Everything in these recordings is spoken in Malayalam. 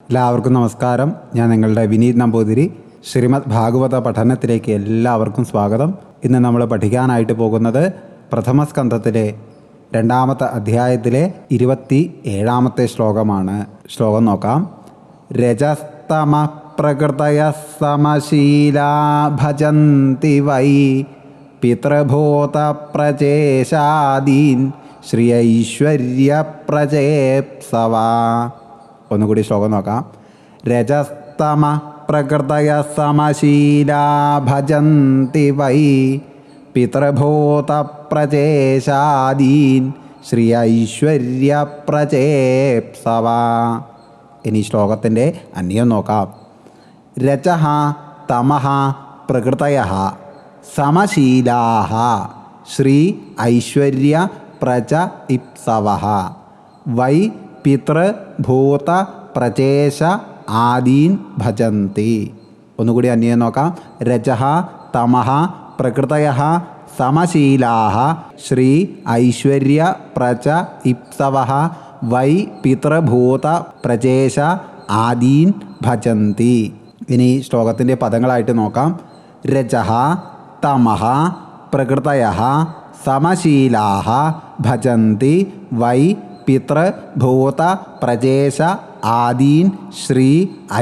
എല്ലാവർക്കും നമസ്കാരം. ഞാൻ നിങ്ങളുടെ വിനീത് നമ്പൂതിരി. ശ്രീമദ് ഭാഗവത പഠനത്തിലേക്ക് എല്ലാവർക്കും സ്വാഗതം. ഇന്ന് നമ്മൾ പഠിക്കാനായിട്ട് പോകുന്നത് പ്രഥമ സ്കന്ധത്തിലെ 2-ാമത്തെ അധ്യായത്തിലെ 27-ാമത്തെ ശ്ലോകമാണ്. ശ്ലോകം നോക്കാം. രജസ്തമ പ്രകൃതയ സമശീലാ ഭജന്തി വൈ പിതൃഭൂത പ്രചേശാദീൻ ശ്രീഐശ്വര്യ പ്രചേപ്സവാ. ഒന്നുകൂടി ശ്ലോകം നോക്കാം. രജസ്തമ പ്രകൃതയ സമശീലാ ഭജന്തി വൈ പിതൃഭൂത പ്രചേശാദീൻ ശ്രീ ഐശ്വര്യ പ്രചേപ്സവാ. ഇനി ശ്ലോകത്തിൻ്റെ അന്യം നോക്കാം. രജഃ തമഃ പ്രകൃതയഃ സമശീലാഃ ശ്രീ ഐശ്വര്യ പ്രച ഇപ്സവഃ വൈ പിതൃഭൂത പ്രചേശ ആദീൻ ഭജന്തി. ഒന്നുകൂടി അന്യം നോക്കാം. രജഃ തമഃ പ്രകൃതയഃ സമശീലാഃ ശ്രീ ഐശ്വര്യ പ്രച ഇപ്സവഃ വൈ പിതൃഭൂത പ്രചേശ ആദീൻ ഭജന്തി. ഇനി ശ്ലോകത്തിൻ്റെ പദങ്ങളായിട്ട് നോക്കാം. രജഃ തമഃ പ്രകൃതയഃ സമശീലാഃ ഭജന്തി വൈ പിതൃഭൂത പ്രചേശ ആദീൻ ശ്രീ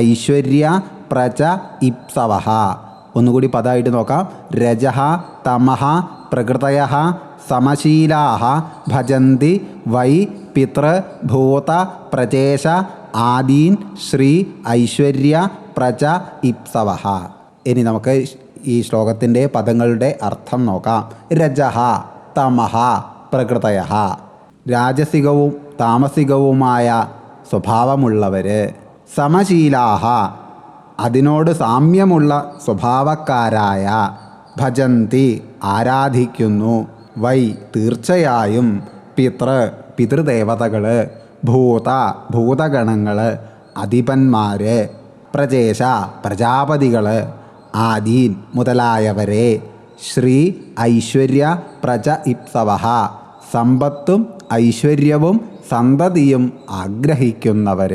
ഐശ്വര്യ പ്രച ഇപ്സവഃ. ഒന്നുകൂടി പദമായിട്ട് നോക്കാം. രജഃ തമഃ പ്രകൃതയഃ സമശീലാഃ ഭജന്തി വൈ പിതൃഭൂത പ്രചേശ ആദീൻ ശ്രീ ഐശ്വര്യ പ്രച ഇപ്സവഃ. ഇനി നമുക്ക് ഈ ശ്ലോകത്തിൻ്റെ പദങ്ങളുടെ അർത്ഥം നോക്കാം. രജഃ തമഃ പ്രകൃതയഃ രാജസികവും താമസികവുമായ സ്വഭാവമുള്ളവർ. സമശീലാഃ അതിനോട് സാമ്യമുള്ള സ്വഭാവക്കാരായ. ഭജന്തി ആരാധിക്കുന്നു. വൈ തീർച്ചയായും പിതൃദേവതകൾ. ഭൂത ഭൂതഗണങ്ങൾ. അധിപന്മാർ. പ്രജേശ പ്രജാപതികൾ. ആദീൻ മുതലായവരെ. ശ്രീ ഐശ്വര്യ പ്രച ഇപ്സവഃ സമ്പത്തും ഐശ്വര്യവും സന്തതിയും ആഗ്രഹിക്കുന്നവർ.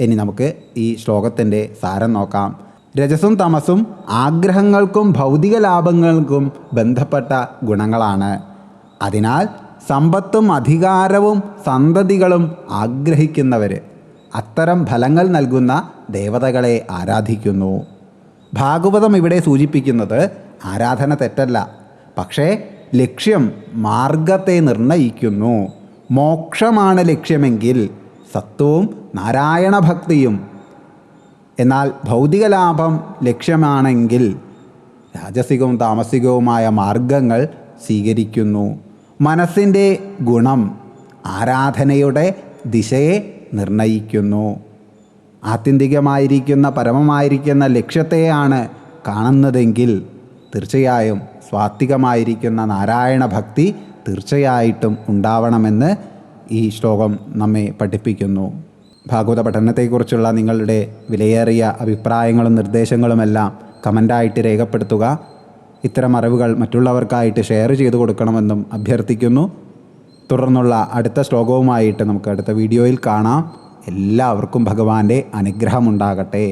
ഇനി നമുക്ക് ഈ ശ്ലോകത്തിൻ്റെ സാരം നോക്കാം. രജസും തമസും ആഗ്രഹങ്ങൾക്കും ഭൗതിക ലാഭങ്ങൾക്കും ബന്ധപ്പെട്ട ഗുണങ്ങളാണ്. അതിനാൽ സമ്പത്തും അധികാരവും സന്തതികളും ആഗ്രഹിക്കുന്നവർ അത്തരം ഫലങ്ങൾ നൽകുന്ന ദേവതകളെ ആരാധിക്കുന്നു. ഭാഗവതം ഇവിടെ സൂചിപ്പിക്കുന്നത് ആരാധന തെറ്റല്ല, പക്ഷേ ലക്ഷ്യം മാർഗത്തെ നിർണയിക്കുന്നു. മോക്ഷമാണ് ലക്ഷ്യമെങ്കിൽ സത്വവും നാരായണ ഭക്തിയും, എന്നാൽ ഭൗതിക ലാഭം ലക്ഷ്യമാണെങ്കിൽ രാജസികവും താമസികവുമായ മാർഗങ്ങൾ സ്വീകരിക്കുന്നു. മനസ്സിൻ്റെ ഗുണം ആരാധനയുടെ ദിശയെ നിർണയിക്കുന്നു. ആത്യന്തികമായിരിക്കുന്ന പരമമായിരിക്കുന്ന ലക്ഷ്യത്തെയാണ് കാണുന്നതെങ്കിൽ തീർച്ചയായും സ്വാത്വികമായിരിക്കുന്ന നാരായണ ഭക്തി തീർച്ചയായിട്ടും ഉണ്ടാവണമെന്ന് ഈ ശ്ലോകം നമ്മെ പഠിപ്പിക്കുന്നു. ഭാഗവത പഠനത്തെക്കുറിച്ചുള്ള നിങ്ങളുടെ വിലയേറിയ അഭിപ്രായങ്ങളും നിർദ്ദേശങ്ങളുമെല്ലാം കമൻ്റായിട്ട് രേഖപ്പെടുത്തുക. ഇത്തരം അറിവുകൾ മറ്റുള്ളവർക്കായിട്ട് ഷെയർ ചെയ്തു കൊടുക്കണമെന്നും അഭ്യർത്ഥിക്കുന്നു. തുടർന്നുള്ള അടുത്ത ശ്ലോകവുമായിട്ട് നമുക്ക് അടുത്ത വീഡിയോയിൽ കാണാം. എല്ലാവർക്കും ഭഗവാന്റെ അനുഗ്രഹമുണ്ടാകട്ടെ.